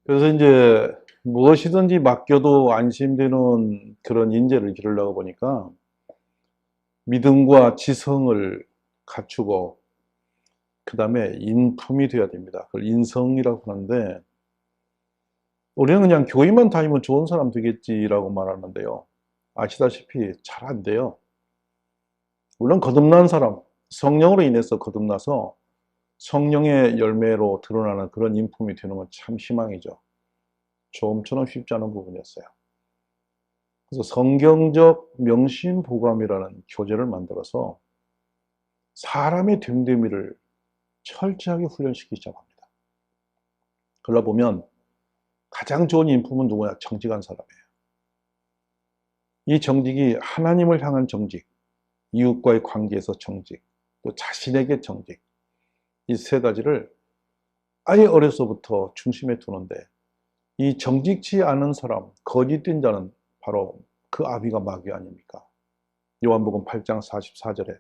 그래서 이제 무엇이든지 맡겨도 안심되는 그런 인재를 기르려고 보니까 믿음과 지성을 갖추고 그 다음에 인품이 되어야 됩니다. 그걸 인성이라고 하는데 우리는 그냥 교회만 다니면 좋은 사람 되겠지라고 말하는데요. 아시다시피 잘 안 돼요. 물론 거듭난 사람, 성령으로 인해서 거듭나서 성령의 열매로 드러나는 그런 인품이 되는 건 참 희망이죠. 좀처럼 쉽지 않은 부분이었어요. 그래서 성경적 명심보감이라는 교재를 만들어서 사람의 됨됨이를 철저하게 훈련시키기 시작합니다. 그러다 보면 가장 좋은 인품은 누구냐? 정직한 사람이에요. 이 정직이 하나님을 향한 정직, 이웃과의 관계에서 정직, 또 자신에게 정직, 이 세 가지를 아예 어려서부터 중심에 두는데 이 정직치 않은 사람, 거짓된 자는 바로 그 아비가 마귀 아닙니까? 요한복음 8장 44절에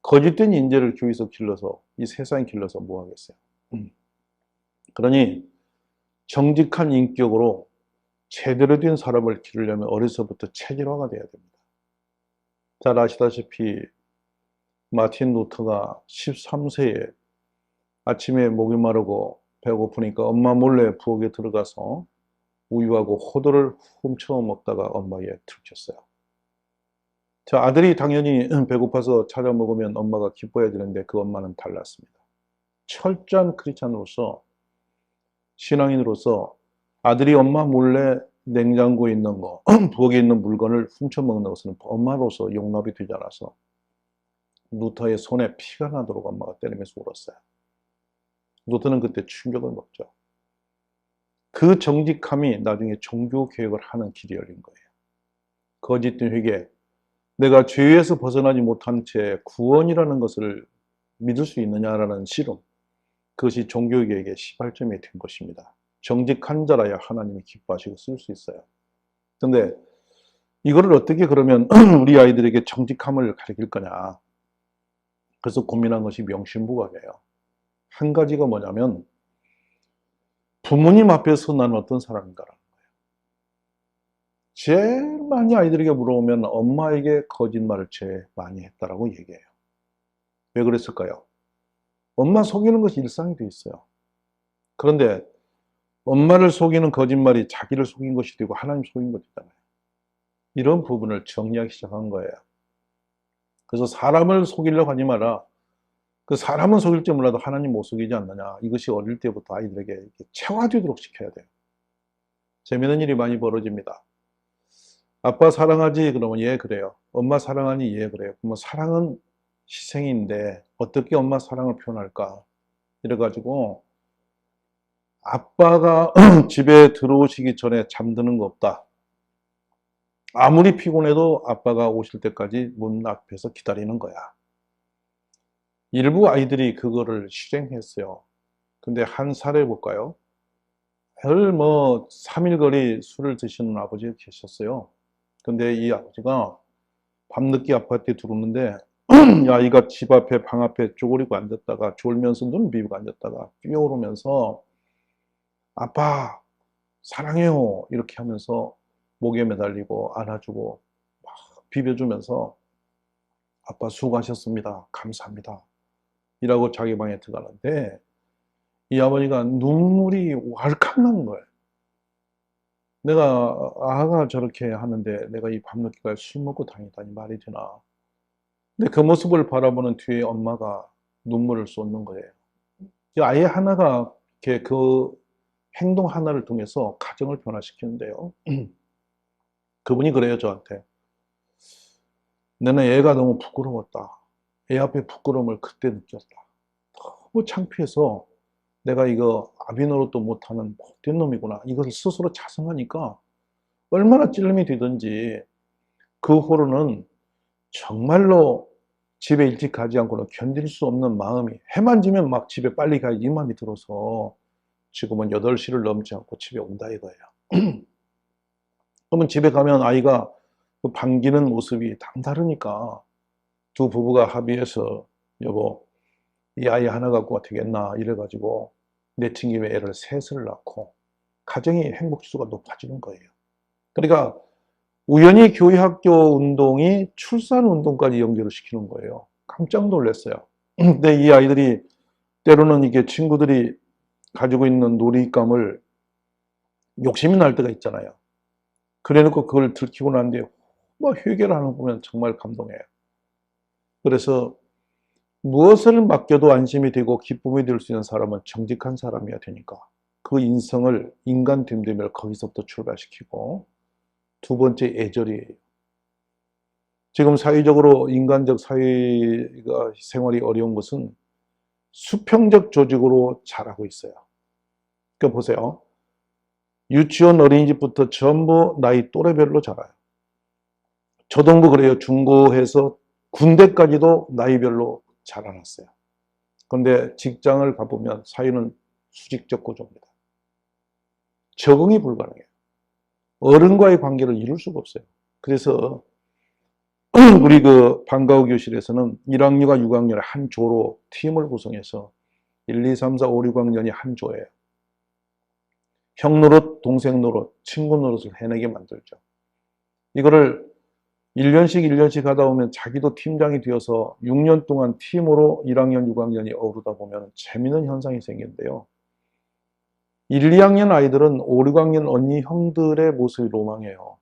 거짓된 인재를 교회에서 길러서 이 세상에 길러서 뭐 하겠어요? 그러니 정직한 인격으로 제대로 된 사람을 기르려면 어려서부터 체질화가 돼야 됩니다. 잘 아시다시피 마틴 루터가 13세에 아침에 목이 마르고 배고프니까 엄마 몰래 부엌에 들어가서 우유하고 호두를 훔쳐 먹다가 엄마에게 들켰어요. 저 아들이 당연히 배고파서 찾아 먹으면 엄마가 기뻐해야 되는데 그 엄마는 달랐습니다. 철저한 크리스찬으로서 신앙인으로서 아들이 엄마 몰래 냉장고에 있는 거, 부엌에 있는 물건을 훔쳐 먹는 것은 엄마로서 용납이 되지 않아서 루터의 손에 피가 나도록 엄마가 때리면서 울었어요. 루터는 그때 충격을 먹죠. 그 정직함이 나중에 종교개혁을 하는 길이 열린 거예요. 거짓된 회개, 내가 죄에서 벗어나지 못한 채 구원이라는 것을 믿을 수 있느냐라는 실험, 그것이 종교개혁의 시발점이 된 것입니다. 정직한 자라야 하나님이 기뻐하시고 쓸 수 있어요. 그런데 이거를 어떻게 그러면 우리 아이들에게 정직함을 가르칠 거냐. 그래서 고민한 것이 명심부각이에요. 한 가지가 뭐냐면 부모님 앞에서 나는 어떤 사람인가라는 거예요. 제일 많이 아이들에게 물어보면 엄마에게 거짓말을 제일 많이 했다라고 얘기해요. 왜 그랬을까요? 엄마 속이는 것이 일상이 돼 있어요. 그런데 엄마를 속이는 거짓말이 자기를 속인 것이 되고 하나님 속인 것이잖아요. 이런 부분을 정리하기 시작한 거예요. 그래서 사람을 속이려고 하지 마라. 그 사람은 속일지 몰라도 하나님 못 속이지 않느냐. 이것이 어릴 때부터 아이들에게 체화되도록 시켜야 돼요. 재미있는 일이 많이 벌어집니다. 아빠 사랑하지? 그러면 예 그래요. 엄마 사랑하니? 예 그래요. 그러면 사랑은 희생인데 어떻게 엄마 사랑을 표현할까? 이래가지고 아빠가 집에 들어오시기 전에 잠드는 거 없다. 아무리 피곤해도 아빠가 오실 때까지 문 앞에서 기다리는 거야. 일부 아이들이 그거를 실행했어요. 근데 한 사례 볼까요? 별 3일 거리 술을 드시는 아버지가 계셨어요. 근데 이 아버지가 밤늦게 아파트에 들어오는데 아이가 집 앞에 방 앞에 쪼그리고 앉았다가 졸면서 눈 비비고 앉았다가 뛰어오르면서 아빠 사랑해요 이렇게 하면서 목에 매달리고 안아주고 막 비벼주면서 아빠 수고하셨습니다 감사합니다 이라고 자기 방에 들어가는데 이 아버지가 눈물이 왈칵 나는 거예요. 내가 아가 저렇게 하는데 내가 이 밤늦게까지 술 먹고 다니다니 말이 되나. 근데 그 모습을 바라보는 뒤에 엄마가 눈물을 쏟는 거예요. 이 아이 하나가 이렇게 그 행동 하나를 통해서 가정을 변화시키는데요. 그분이 그래요 저한테. 나는 애가 너무 부끄러웠다. 애 앞에 부끄러움을 그때 느꼈다. 너무 창피해서 내가 이거 아비 노릇도 못하는 못된 놈이구나. 이것을 스스로 자성하니까 얼마나 찔림이 되든지 그 후로는 정말로 집에 일찍 가지 않고는 견딜 수 없는 마음이 해만 지면 막 집에 빨리 가야지 이 마음이 들어서 지금은 8시를 넘지 않고 집에 온다 이거예요. 그러면 집에 가면 아이가 그 반기는 모습이 남다르니까 두 부부가 합의해서 여보 이 아이 하나 갖고 되겠나 이래가지고 내친 김에 애를 셋을 낳고 가정의 행복지수가 높아지는 거예요. 그러니까 우연히 교회학교 운동이 출산 운동까지 연결을 시키는 거예요. 깜짝 놀랐어요. 근데 이 아이들이 때로는 이게 친구들이 가지고 있는 놀이감을 욕심이 날 때가 있잖아요. 그래놓고 그걸 들키고 난 뒤에 뭐 회개를 하는 거 보면 정말 감동해요. 그래서 무엇을 맡겨도 안심이 되고 기쁨이 될 수 있는 사람은 정직한 사람이어야 되니까 그 인성을, 인간 됨됨을 거기서부터 출발시키고, 두 번째 애절이에요. 지금 사회적으로 인간적 사회가 생활이 어려운 것은 수평적 조직으로 자라고 있어요. 그러니까 보세요. 유치원, 어린이집부터 전부 나이 또래별로 자라요. 초등부 그래요. 중고해서 군대까지도 나이별로 자라났어요. 그런데 직장을 가보면 사회는 수직적 구조입니다. 적응이 불가능해요. 어른과의 관계를 이룰 수가 없어요. 그래서 우리 그 방과후 교실에서는 1학년과 6학년을 한 조로 팀을 구성해서 1, 2, 3, 4, 5, 6학년이 한 조예요. 형 노릇, 동생 노릇, 친구 노릇을 해내게 만들죠. 이거를 1년씩 1년씩 하다 보면 자기도 팀장이 되어서 6년 동안 팀으로 1학년, 6학년이 어우르다 보면 재미있는 현상이 생기는데요. 1, 2학년 아이들은 5, 6학년 언니, 형들의 모습이 로망해요.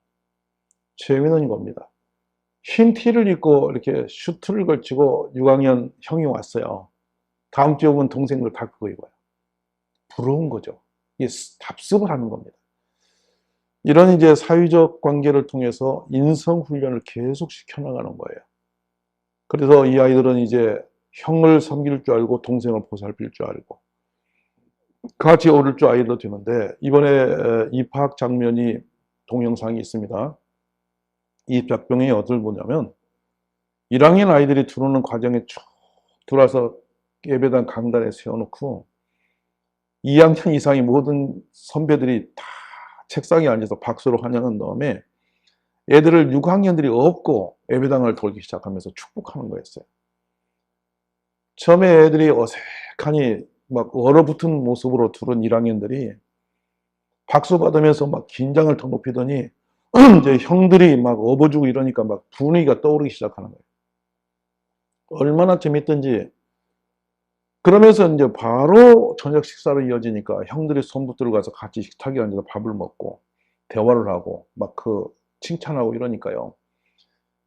재미있는 겁니다. 흰 티를 입고 이렇게 슈트를 걸치고 6학년 형이 왔어요. 다음 주에 오면 동생들 다 그거 입어요. 부러운 거죠. 이게 답습을 하는 겁니다. 이런 이제 사회적 관계를 통해서 인성 훈련을 계속 시켜나가는 거예요. 그래서 이 아이들은 이제 형을 섬길 줄 알고 동생을 보살필 줄 알고 같이 오를 줄 아이도 되는데, 이번에 입학 장면이 동영상이 있습니다. 이 작품이 어딜 보냐면 1학년 아이들이 들어오는 과정에 쭉 들어와서 예배당 강단에 세워놓고 2학년 이상의 모든 선배들이 다 책상에 앉아서 박수로 환영한 다음에 애들을 6학년들이 업고 예배당을 돌기 시작하면서 축복하는 거였어요. 처음에 애들이 어색하니 막 얼어붙은 모습으로 들은 1학년들이 박수 받으면서 막 긴장을 더 높이더니 이제 형들이 막 업어주고 이러니까 막 분위기가 떠오르기 시작하는 거예요. 얼마나 재밌던지. 그러면서 이제 바로 저녁 식사로 이어지니까 형들이 손 붙들고 가서 같이 식탁에 앉아서 밥을 먹고 대화를 하고 막 그 칭찬하고 이러니까요.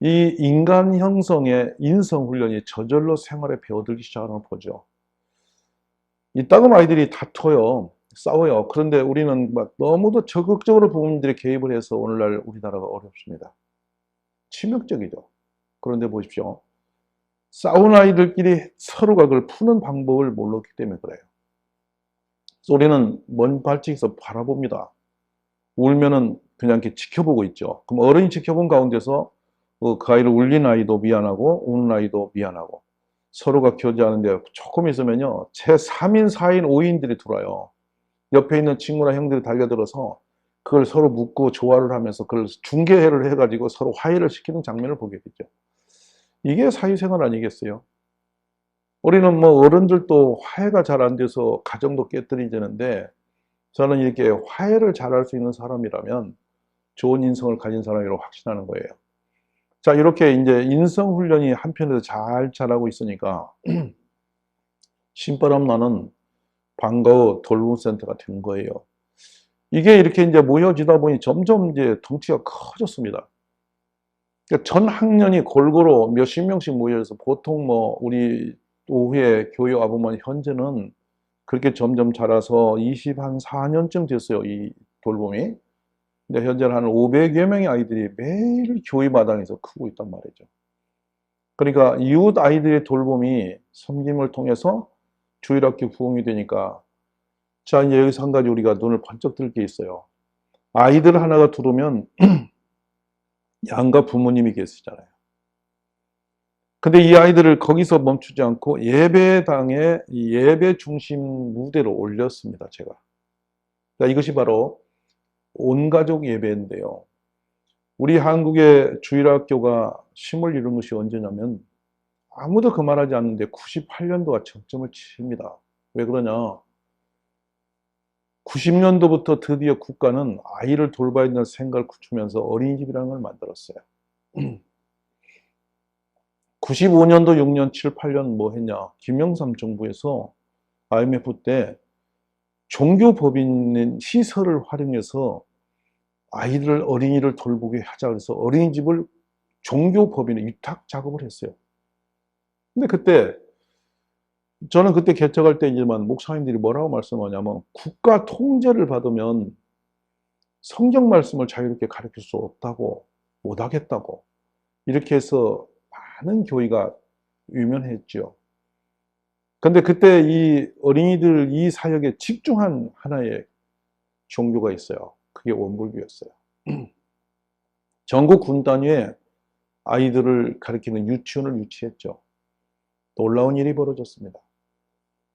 이 인간 형성의 인성 훈련이 저절로 생활에 배워들기 시작하는 걸 보죠. 이따금 아이들이 다퉈요. 싸워요. 그런데 우리는 막 너무도 적극적으로 부모님들이 개입을 해서 오늘날 우리나라가 어렵습니다. 치명적이죠. 그런데 보십시오. 싸운 아이들끼리 서로가 그걸 푸는 방법을 몰랐기 때문에 그래요. 우리는 먼 발치에서 바라봅니다. 울면은 그냥 이렇게 지켜보고 있죠. 그럼 어른이 지켜본 가운데서 그 아이를 울린 아이도 미안하고 우는 아이도 미안하고 서로가 교제하는데 조금 있으면요. 제3인, 4인, 5인들이 들어와요. 옆에 있는 친구나 형들이 달려들어서 그걸 서로 묻고 조화를 하면서 그걸 중개를 해가지고 서로 화해를 시키는 장면을 보게 되죠. 이게 사회생활 아니겠어요? 우리는 뭐 어른들도 화해가 잘 안 돼서 가정도 깨뜨리지는데, 저는 이렇게 화해를 잘할 수 있는 사람이라면 좋은 인성을 가진 사람이라고 확신하는 거예요. 자, 이렇게 이제 인성 훈련이 한편에서 잘 자라고 있으니까 신바람 나는 방과후 돌봄센터가 된 거예요. 이게 이렇게 이제 모여지다 보니 점점 이제 덩치가 커졌습니다. 그러니까 전 학년이 골고루 몇십 명씩 모여서 보통 뭐 우리 오후에 교회 와보면 현재는 그렇게 점점 자라서 24년쯤 됐어요, 이 돌봄이. 근데 현재는 한 500여 명의 아이들이 매일 교회 마당에서 크고 있단 말이죠. 그러니까 이웃 아이들의 돌봄이 섬김을 통해서 주일학교 부흥이 되니까, 자, 이제 여기서 한 가지 우리가 눈을 번쩍 뜰 게 있어요. 아이들 하나가 들어오면 양가 부모님이 계시잖아요. 근데 이 아이들을 거기서 멈추지 않고 예배당에 예배 중심 무대로 올렸습니다, 제가. 그러니까 이것이 바로 온가족 예배인데요. 우리 한국의 주일학교가 힘을 잃은 것이 언제냐면 아무도 그 말하지 않는데 98년도가 정점을 칩니다. 왜 그러냐? 90년도부터 드디어 국가는 아이를 돌봐야 된다는 생각을 굳히면서 어린이집이라는 걸 만들었어요. 95년도 6년, 7, 8년 뭐 했냐. 김영삼 정부에서 IMF 때 종교법인 시설을 활용해서 어린이를 돌보게 하자 그래서 어린이집을 종교법인에 위탁 작업을 했어요. 근데 저는 그때 개척할 때이지만 목사님들이 뭐라고 말씀하냐면 국가 통제를 받으면 성경 말씀을 자유롭게 가르칠 수 없다고, 못하겠다고 이렇게 해서 많은 교회가 유명했죠. 근데 그때 이 어린이들 이 사역에 집중한 하나의 종교가 있어요. 그게 원불교였어요. 전국 군 단위에 아이들을 가르치는 유치원을 유치했죠. 놀라운 일이 벌어졌습니다.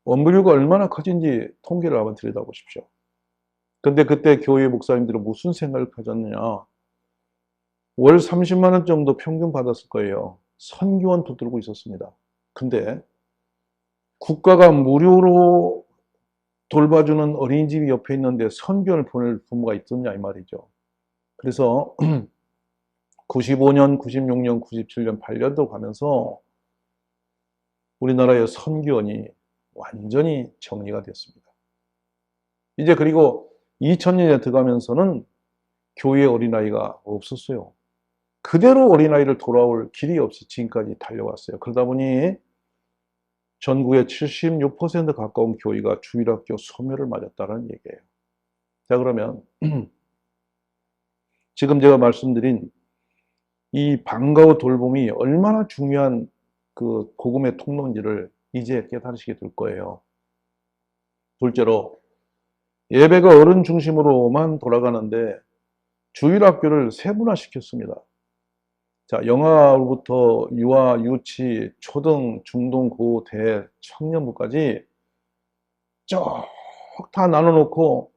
원불교가 얼마나 커진지 통계를 한번 들여다보십시오. 근데 그때 교회 목사님들은 무슨 생각을 가졌느냐. 월 30만 원 정도 평균 받았을 거예요. 선교원 붙들고 있었습니다. 근데 국가가 무료로 돌봐주는 어린이집이 옆에 있는데 선교원을 보낼 부모가 있었냐 이 말이죠. 그래서 95년, 96년, 97년, 8년도 가면서 우리나라의 선교원이 완전히 정리가 됐습니다. 이제 그리고 2000년에 들어가면서는 교회 어린아이가 없었어요. 그대로 어린아이를 돌아올 길이 없이 지금까지 달려왔어요. 그러다 보니 전국의 76% 가까운 교회가 주일학교 소멸을 맞았다는 얘기예요. 자, 그러면 지금 제가 말씀드린 이 방과후 돌봄이 얼마나 중요한 그 복음의 통로인지를 이제 깨달으시게 될 거예요. 둘째로 예배가 어른 중심으로만 돌아가는데 주일학교를 세분화시켰습니다. 자, 영아부터 유아, 유치, 초등, 중등, 고, 대, 청년부까지 쭉 다 나눠놓고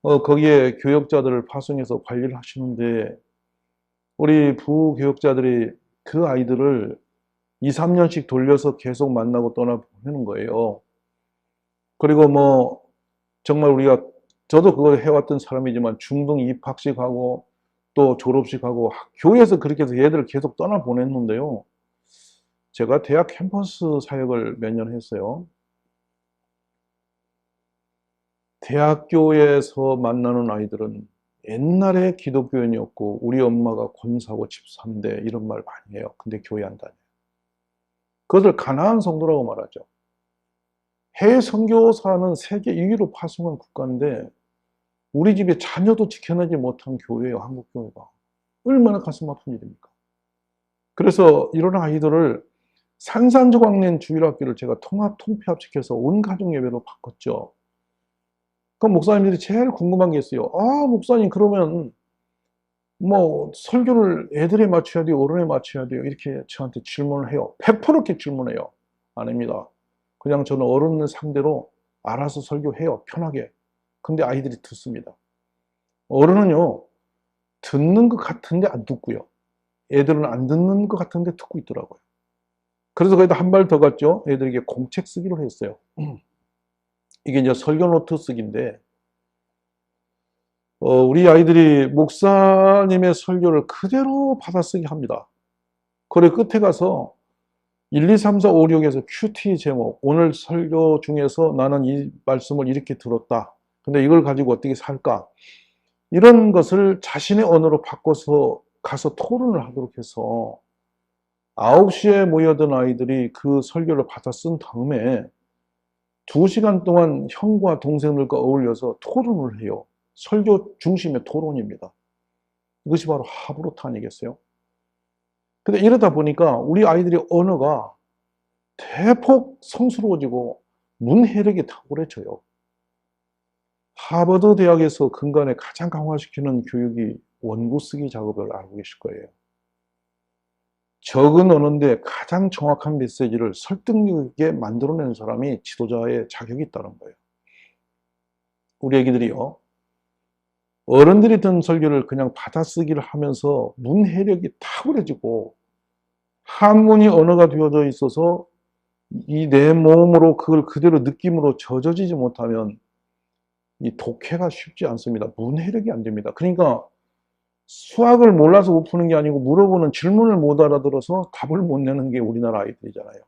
거기에 교역자들을 파송해서 관리를 하시는데 우리 부교역자들이 그 아이들을 2, 3년씩 돌려서 계속 만나고 떠나보내는 거예요. 그리고 뭐 정말 저도 그걸 해왔던 사람이지만 중등 입학식 하고 또 졸업식 하고 교회에서 그렇게 해서 얘들을 계속 떠나보냈는데요. 제가 대학 캠퍼스 사역을 몇 년 했어요. 대학교에서 만나는 아이들은 옛날에 기독교인이었고 우리 엄마가 권사고 집사인데 이런 말 많이 해요. 근데 교회 안 다녀요. 그것을 가나안 성도라고 말하죠. 해외 선교사는 세계 2위로 파송한 국가인데 우리 집에 자녀도 지켜내지 못한 교회예요. 한국 교회가. 얼마나 가슴 아픈 일입니까? 그래서 이런 아이들을 산산조각낸 주일학교를 제가 통폐합시켜서 온 가족 예배로 바꿨죠. 그럼 목사님들이 제일 궁금한 게 있어요. 아, 목사님 그러면 뭐 설교를 애들에 맞춰야 돼요? 어른에 맞춰야 돼요? 이렇게 저한테 질문을 해요. 100% 이렇게 질문해요. 아닙니다. 그냥 저는 어른을 상대로 알아서 설교해요. 편하게. 근데 아이들이 듣습니다. 어른은요, 듣는 것 같은데 안 듣고요. 애들은 안 듣는 것 같은데 듣고 있더라고요. 그래서 거기다 한 발 더 갔죠. 애들에게 공책 쓰기로 했어요. 이게 이제 설교 노트 쓰기인데, 우리 아이들이 목사님의 설교를 그대로 받아쓰기 합니다. 그래 끝에 가서 1, 2, 3, 4, 5, 6에서 큐티 제목, 오늘 설교 중에서 나는 이 말씀을 이렇게 들었다. 근데 이걸 가지고 어떻게 살까? 이런 것을 자신의 언어로 바꿔서 가서 토론을 하도록 해서 9시에 모여든 아이들이 그 설교를 받아 쓴 다음에 2시간 동안 형과 동생들과 어울려서 토론을 해요. 설교 중심의 토론입니다. 이것이 바로 하브로트 아니겠어요? 근데 이러다 보니까 우리 아이들의 언어가 대폭 성스러워지고 문해력이 탁월해져요. 하버드 대학에서 근간에 가장 강화시키는 교육이 원고 쓰기 작업을 알고 계실 거예요. 적은 언어인데 가장 정확한 메시지를 설득력 있게 만들어내는 사람이 지도자의 자격이 있다는 거예요. 우리 애기들이요. 어른들이 든 설교를 그냥 받아쓰기를 하면서 문해력이 탁월해지고 한문이 언어가 되어져 있어서 이 내 몸으로 그걸 그대로 느낌으로 젖어지지 못하면 이 독해가 쉽지 않습니다. 문해력이 안 됩니다. 그러니까 수학을 몰라서 못 푸는 게 아니고 물어보는 질문을 못 알아들어서 답을 못 내는 게 우리나라 아이들이잖아요.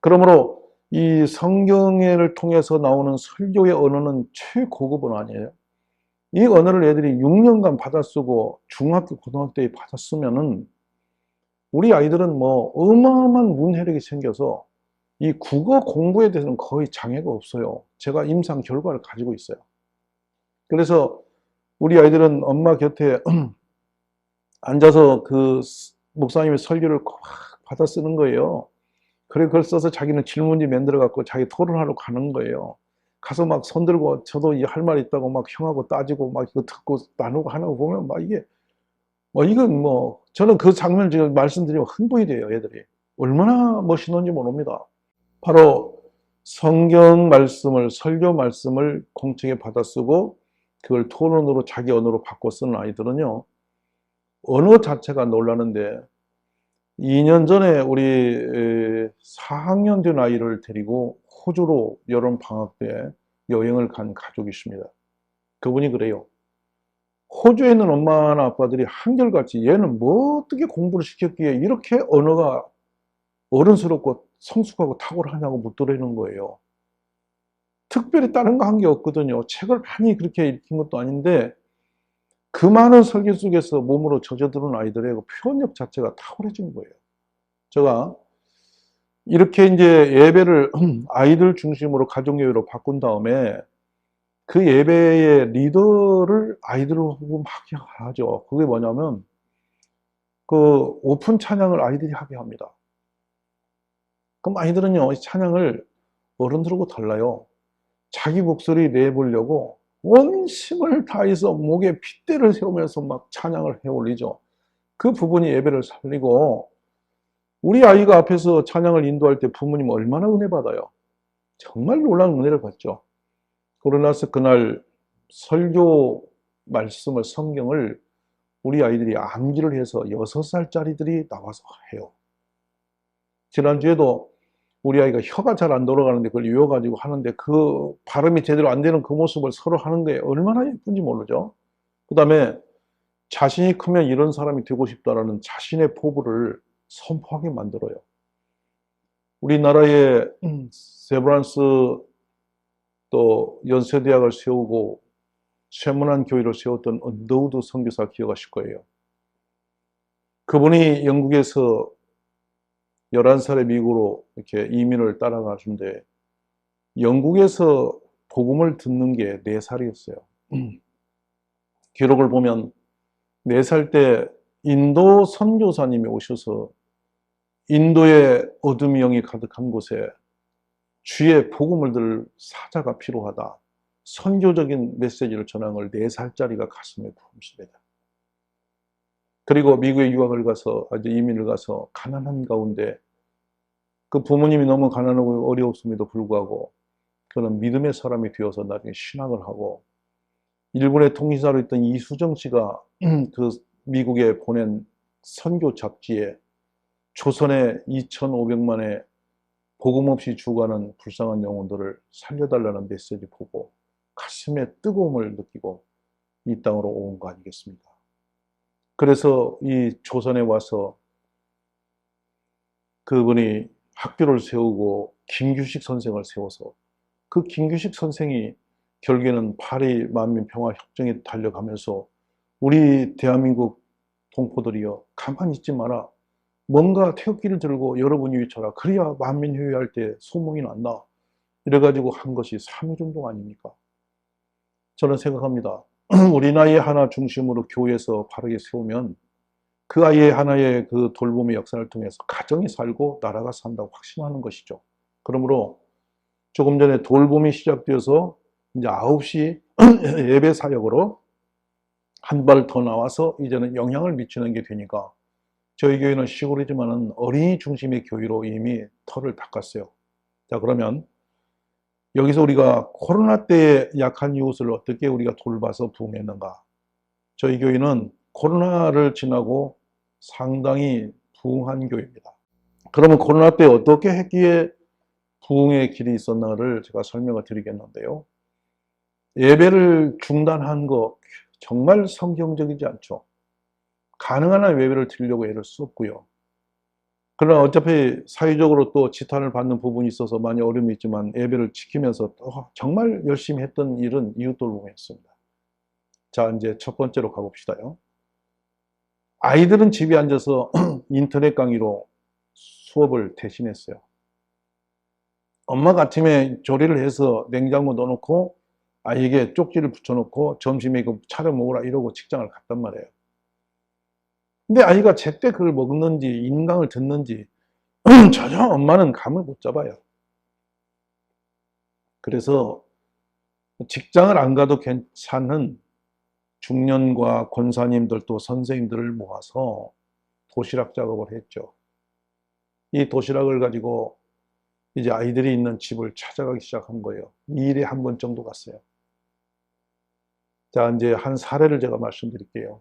그러므로 이 성경을 통해서 나오는 설교의 언어는 최고급 언어 아니에요? 이 언어를 애들이 6년간 받아 쓰고 중학교, 고등학교 때 받아 쓰면은 우리 아이들은 뭐 어마어마한 문해력이 생겨서 이 국어 공부에 대해서는 거의 장애가 없어요. 제가 임상 결과를 가지고 있어요. 그래서 우리 아이들은 엄마 곁에 앉아서 그 목사님의 설교를 막 받아 쓰는 거예요. 그래, 그걸 써서 자기는 질문지 만들어 갖고 자기 토론하러 가는 거예요. 가서 막 손들고 저도 할 말 있다고 막 형하고 따지고 막 이거 듣고 나누고 하는 거 보면 막 이게 뭐 이건 뭐 저는 그 장면을 지금 말씀드리면 흥분이 돼요, 애들이. 얼마나 멋있는지 모릅니다. 바로 성경 말씀을, 설교 말씀을 공책에 받아 쓰고 그걸 토론으로 자기 언어로 바꿔 쓰는 아이들은요, 언어 자체가 놀라는데 2년 전에 우리 4학년 된 아이를 데리고 호주로 여름 방학 때 여행을 간 가족이 있습니다. 그분이 그래요. 호주에 있는 엄마나 아빠들이 한결같이 얘는 뭐 어떻게 공부를 시켰기에 이렇게 언어가 어른스럽고 성숙하고 탁월하냐고 묻더라는 거예요. 특별히 다른 거 한 게 없거든요. 책을 많이 그렇게 읽힌 것도 아닌데 그 많은 설교 속에서 몸으로 젖어드는 아이들의 그 표현력 자체가 탁월해진 거예요. 제가 이렇게 이제 예배를 아이들 중심으로 가정예배로 바꾼 다음에 그 예배의 리더를 아이들로 막 하죠. 그게 뭐냐면 그 오픈 찬양을 아이들이 하게 합니다. 그럼 아이들은요, 이 찬양을 어른들하고 달라요. 자기 목소리 내보려고 온 힘을 다해서 목에 핏대를 세우면서 막 찬양을 해 올리죠. 그 부분이 예배를 살리고 우리 아이가 앞에서 찬양을 인도할 때 부모님 얼마나 은혜 받아요. 정말 놀라운 은혜를 받죠. 그러고 나서 그날 설교 말씀을 성경을 우리 아이들이 암기를 해서 6살짜리들이 나와서 해요. 지난주에도 우리 아이가 혀가 잘 안 돌아가는데 그걸 외워가지고 하는데 그 발음이 제대로 안 되는 그 모습을 서로 하는 게 얼마나 예쁜지 모르죠. 그 다음에 자신이 크면 이런 사람이 되고 싶다라는 자신의 포부를 선포하게 만들어요. 우리나라에 세브란스 또 연세대학을 세우고 쇠문안 교회를 세웠던 언더우드 선교사 기억하실 거예요. 그분이 영국에서 11살에 미국으로 이렇게 이민을 따라가는데 영국에서 복음을 듣는 게 4살이었어요. 기록을 보면 4살 때 인도 선교사님이 오셔서 인도의 어둠의 영이 가득한 곳에 주의 복음을 들을 사자가 필요하다. 선교적인 메시지를 전한 걸 4살짜리가 가슴에 품습니다. 그리고 미국에 유학을 가서 아주 이민을 가서 가난한 가운데 그 부모님이 너무 가난하고 어려웠음에도 불구하고 그는 믿음의 사람이 되어서 나중에 신학을 하고 일본의 통치사로 있던 이수정 씨가 그 미국에 보낸 선교 잡지에 조선의 2,500만의 복음 없이 죽어가는 불쌍한 영혼들을 살려달라는 메시지 보고 가슴에 뜨거움을 느끼고 이 땅으로 온 거 아니겠습니까? 그래서 이 조선에 와서 그분이 학교를 세우고 김규식 선생을 세워서 그 김규식 선생이 결국에는 파리 만민 평화 협정에 달려가면서 우리 대한민국 동포들이여 가만히 있지 마라. 뭔가 태극기를 들고 여러분이 외쳐라. 그래야 만민회의할 때 소문이 난다. 이래가지고 한 것이 3.1운동 아닙니까? 저는 생각합니다. 우리 나이 하나 중심으로 교회에서 바르게 세우면 그 아이의 하나의 그 돌봄의 역사를 통해서 가정이 살고 나라가 산다고 확신하는 것이죠. 그러므로 조금 전에 돌봄이 시작되어서 이제 9시 예배 사역으로 한 발 더 나와서 이제는 영향을 미치는 게 되니까 저희 교회는 시골이지만은 어린이 중심의 교회로 이미 털을 닦았어요. 자, 그러면 여기서 우리가 코로나 때의 약한 이웃을 어떻게 우리가 돌봐서 부흥했는가? 저희 교회는 코로나를 지나고 상당히 부흥한 교회입니다. 그러면 코로나 때 어떻게 했기에 부흥의 길이 있었나를 제가 설명을 드리겠는데요. 예배를 중단한 거 정말 성경적이지 않죠. 가능한 한 예배를 드리려고 애를 썼고요. 그러나 어차피 사회적으로 또 지탄을 받는 부분이 있어서 많이 어려움이 있지만 예배를 지키면서 또 정말 열심히 했던 일은 이웃돌 봉했습니다. 자, 이제 첫 번째로 가봅시다요. 아이들은 집에 앉아서 인터넷 강의로 수업을 대신했어요. 엄마가 아침에 조리를 해서 냉장고 넣어놓고 아이에게 쪽지를 붙여놓고 점심에 이거 차려 먹으라 이러고 직장을 갔단 말이에요. 근데 아이가 제때 그걸 먹는지 인강을 듣는지 전혀 엄마는 감을 못 잡아요. 그래서 직장을 안 가도 괜찮은 중년과 권사님들 또 선생님들을 모아서 도시락 작업을 했죠. 이 도시락을 가지고 이제 아이들이 있는 집을 찾아가기 시작한 거예요. 2일에 한 번 정도 갔어요. 자, 이제 한 사례를 제가 말씀드릴게요.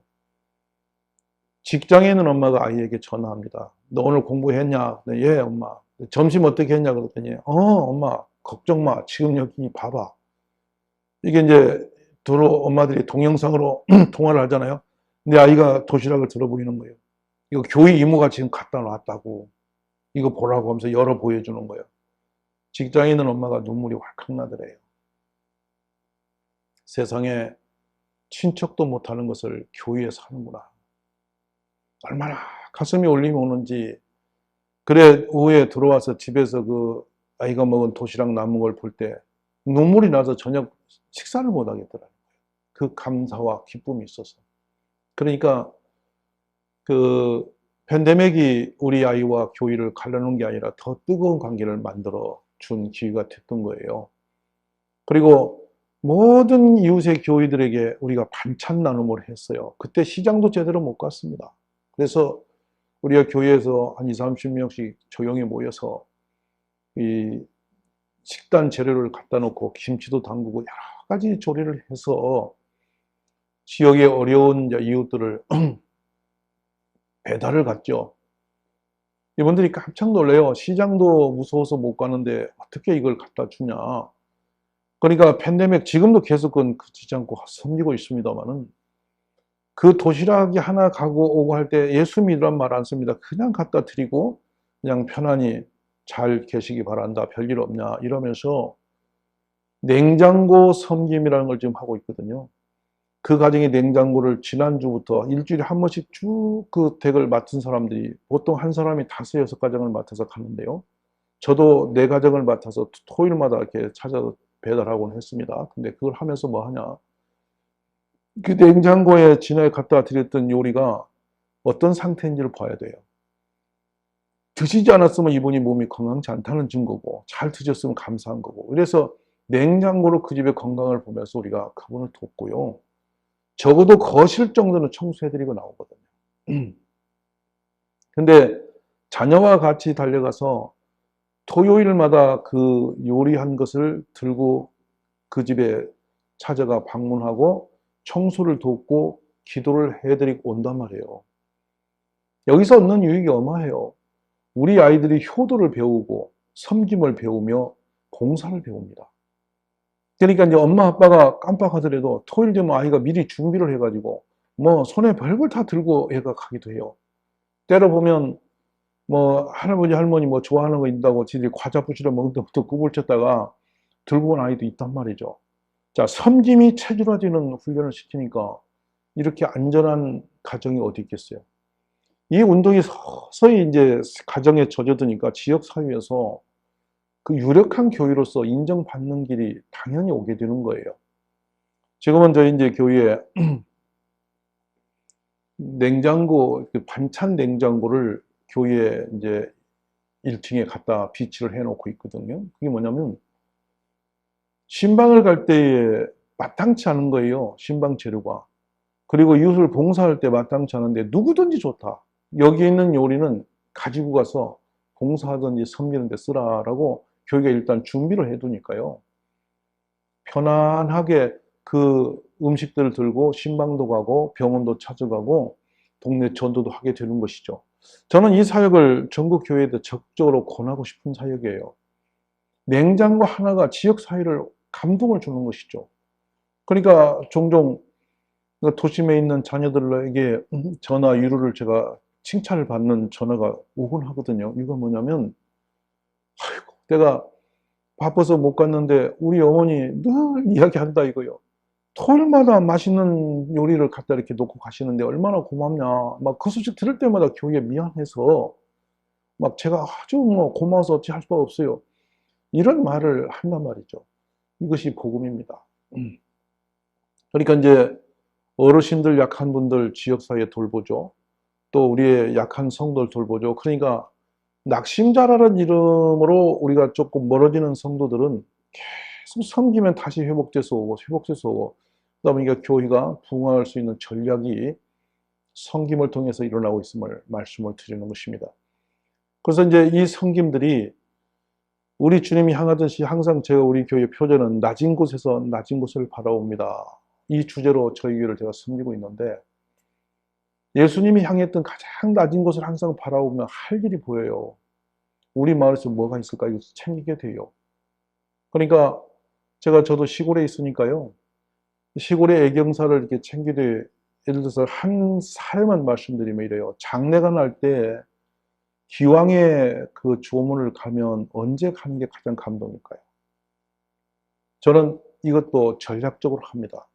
직장에 있는 엄마가 아이에게 전화합니다. 너 오늘 공부했냐? 네, 예, 엄마. 점심 어떻게 했냐? 그랬더니, 엄마, 걱정 마. 지금 여기 봐봐. 이게 이제 두루 엄마들이 동영상으로 통화를 하잖아요. 근데 아이가 도시락을 들어보이는 거예요. 이거 교회 이모가 지금 갖다 놨다고. 이거 보라고 하면서 열어 보여주는 거예요. 직장에 있는 엄마가 눈물이 왈칵 나더래요. 세상에 친척도 못하는 것을 교회에서 하는구나. 얼마나 가슴이 울림이 오는지. 그래, 오후에 들어와서 집에서 그 아이가 먹은 도시락 남은 걸 볼 때 눈물이 나서 저녁 식사를 못 하겠더라고요. 그 감사와 기쁨이 있어서. 그러니까 그 팬데믹이 우리 아이와 교회를 갈라놓은 게 아니라 더 뜨거운 관계를 만들어 준 기회가 됐던 거예요. 그리고 모든 이웃의 교회들에게 우리가 반찬 나눔을 했어요. 그때 시장도 제대로 못 갔습니다. 그래서 우리가 교회에서 한 20, 30명씩 조용히 모여서 이 식단 재료를 갖다 놓고 김치도 담그고 여러 가지 조리를 해서 지역의 어려운 이웃들을 배달을 갔죠. 이분들이 깜짝 놀래요. 시장도 무서워서 못 가는데 어떻게 이걸 갖다 주냐. 그러니까 팬데믹 지금도 계속 그건 그치지 않고 섬기고 있습니다만은 그 도시락이 하나 가고 오고 할 때 예수 믿으란 말 안 씁니다. 그냥 갖다 드리고 그냥 편안히 잘 계시기 바란다. 별일 없냐 이러면서 냉장고 섬김이라는 걸 지금 하고 있거든요. 그 가정의 냉장고를 지난주부터 일주일에 한 번씩 쭉 그 댁을 맡은 사람들이 보통 한 사람이 5, 6가정을 맡아서 가는데요. 저도 4가정을 맡아서 토요일마다 이렇게 찾아서 배달하곤 했습니다. 근데 그걸 하면서 뭐 하냐. 그 냉장고에 지난해 갖다 드렸던 요리가 어떤 상태인지를 봐야 돼요. 드시지 않았으면 이분이 몸이 건강치 않다는 증거고 잘 드셨으면 감사한 거고. 그래서 냉장고로 그 집의 건강을 보면서 우리가 그분을 돕고요. 적어도 거실 정도는 청소해드리고 나오거든요. 근데 자녀와 같이 달려가서 토요일마다 그 요리한 것을 들고 그 집에 찾아가 방문하고 청소를 돕고 기도를 해드리고 온단 말이에요. 여기서 얻는 유익이 어마해요. 우리 아이들이 효도를 배우고 섬김을 배우며 봉사를 배웁니다. 그러니까 이제 엄마 아빠가 깜빡하더라도 토요일 되면 아이가 미리 준비를 해가지고 뭐 손에 별걸 다 들고 애가 가기도 해요. 때로 보면 뭐 할아버지 할머니 뭐 좋아하는 거 있다고 지들이 과자 부시러 먹는 데부터 구불쳤다가 들고 온 아이도 있단 말이죠. 자, 섬김이 체질화되는 훈련을 시키니까 이렇게 안전한 가정이 어디 있겠어요. 이 운동이 서서히 이제 가정에 젖어드니까 지역 사회에서 그 유력한 교회로서 인정받는 길이 당연히 오게 되는 거예요. 지금은 저희 이제 교회에 냉장고, 반찬 냉장고를 교회에 이제 1층에 갖다 비치를 해놓고 있거든요. 그게 뭐냐면 신방을 갈 때에 마땅치 않은 거예요. 신방 재료가. 그리고 이웃을 봉사할 때 마땅치 않은데 누구든지 좋다. 여기 있는 요리는 가지고 가서 봉사하든지 섬기는 데 쓰라라고 교회가 일단 준비를 해두니까요. 편안하게 그 음식들을 들고 신방도 가고 병원도 찾아가고 동네 전도도 하게 되는 것이죠. 저는 이 사역을 전국 교회에도 적극적으로 권하고 싶은 사역이에요. 냉장고 하나가 지역 사회를 감동을 주는 것이죠. 그러니까 종종 도심에 있는 자녀들에게 전화 위로를 제가 칭찬을 받는 전화가 오곤 하거든요. 이건 뭐냐면, 아이고, 내가 바빠서 못 갔는데 우리 어머니 늘 이야기한다 이거요. 토요일마다 맛있는 요리를 갖다 이렇게 놓고 가시는데 얼마나 고맙냐. 막 그 소식 들을 때마다 교회에 미안해서 막 제가 아주 뭐 고마워서 어찌 할 수가 없어요. 이런 말을 한단 말이죠. 이것이 복음입니다. 그러니까 이제 어르신들 약한 분들 지역사회에 돌보죠. 또 우리의 약한 성도를 돌보죠. 그러니까 낙심자라는 이름으로 우리가 조금 멀어지는 성도들은 계속 섬기면 다시 회복돼서 오고 회복돼서 오고 그러다 보니까 교회가 부흥할 수 있는 전략이 섬김을 통해서 일어나고 있음을 말씀을 드리는 것입니다. 그래서 이제 이 섬김들이 우리 주님이 향하듯이 항상 제가 우리 교회 표제는 낮은 곳에서 낮은 곳을 바라옵니다. 이 주제로 저희 교회를 제가 섬기고 있는데 예수님이 향했던 가장 낮은 곳을 항상 바라보면 할 일이 보여요. 우리 마을에서 뭐가 있을까 이거 챙기게 돼요. 그러니까 저도 시골에 있으니까요. 시골의 애경사를 이렇게 챙기되 예를 들어서 한 사례만 말씀드리면 이래요. 장례가 날 때 기왕에 그 조문을 가면 언제 가는 게 가장 감동일까요? 저는 이것도 전략적으로 합니다.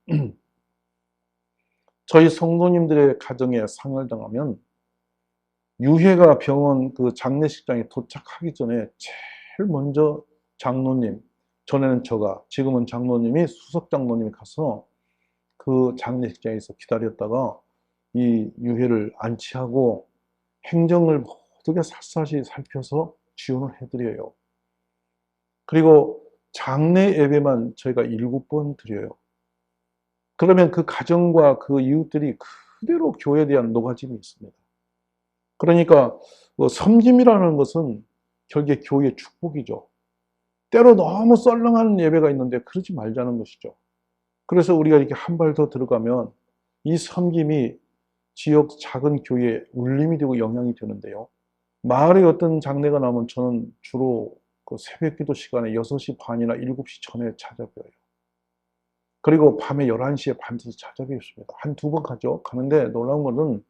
저희 성도님들의 가정에 상을 당하면 유해가 병원 그 장례식장에 도착하기 전에 제일 먼저 장로님, 전에는 저가, 지금은 장로님이 수석 장로님이 가서 그 장례식장에서 기다렸다가 이 유해를 안치하고 행정을 모두게 샅샅이 살펴서 지원을 해드려요. 그리고 장례 예배만 저희가 7번 드려요. 그러면 그 가정과 그 이웃들이 그대로 교회에 대한 노가짐이 있습니다. 그러니까 섬김이라는 것은 결국에 교회의 축복이죠. 때로 너무 썰렁한 예배가 있는데 그러지 말자는 것이죠. 그래서 우리가 이렇게 한 발 더 들어가면 이 섬김이 지역 작은 교회에 울림이 되고 영향이 되는데요. 마을에 어떤 장례가 나면 저는 주로 그 새벽기도 시간에 6시 반이나 7시 전에 찾아뵈요. 그리고 밤에 11시에 반드시 찾아뵙습니다. 한 2번 가죠. 가는데 놀라운 거는